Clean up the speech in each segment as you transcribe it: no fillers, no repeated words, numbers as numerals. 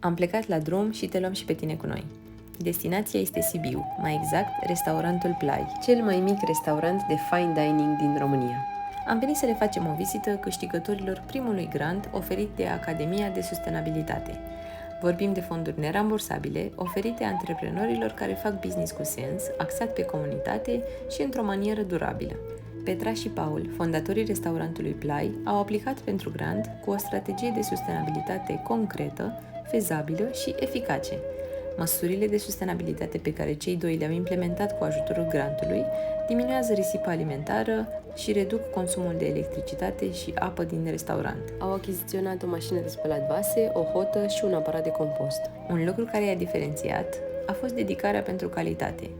Am plecat la drum și te luăm și pe tine cu noi. Destinația este Sibiu, mai exact restaurantul Plai, cel mai mic restaurant de fine dining din România. Am venit să le facem o vizită câștigătorilor primului grant oferit de Academia de Sustenabilitate. Vorbim de fonduri nerambursabile oferite antreprenorilor care fac business cu sens, axat pe comunitate și într-o manieră durabilă. Petra și Paul, fondatorii restaurantului Plai, au aplicat pentru grant cu o strategie de sustenabilitate concretă, fezabilă și eficace. Măsurile de sustenabilitate pe care cei doi le-au implementat cu ajutorul grantului diminuează risipa alimentară și reduc consumul de electricitate și apă din restaurant. Au achiziționat o mașină de spălat vase, o hotă și un aparat de compost. Un lucru care i-a diferențiat a fost dedicarea pentru calitate.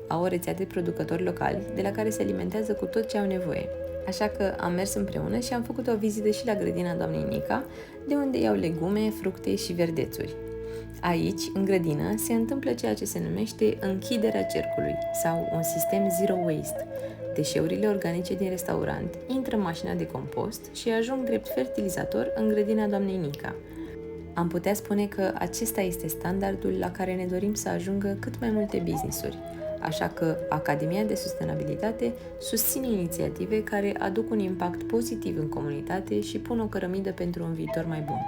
Au o rețea de producători locali de la care se alimentează cu tot ce au nevoie. Așa că am mers împreună și am făcut o vizită și la grădina doamnei Nica, de unde iau legume, fructe și verdețuri. Aici, în grădină, se întâmplă ceea ce se numește închiderea cercului sau un sistem zero waste. Deșeurile organice din restaurant intră în mașina de compost și ajung drept fertilizator în grădina doamnei Nica. Am putea spune că acesta este standardul la care ne dorim să ajungă cât mai multe business-uri. Așa că Academia de Sustenabilitate susține inițiative care aduc un impact pozitiv în comunitate și pun o cărămidă pentru un viitor mai bun.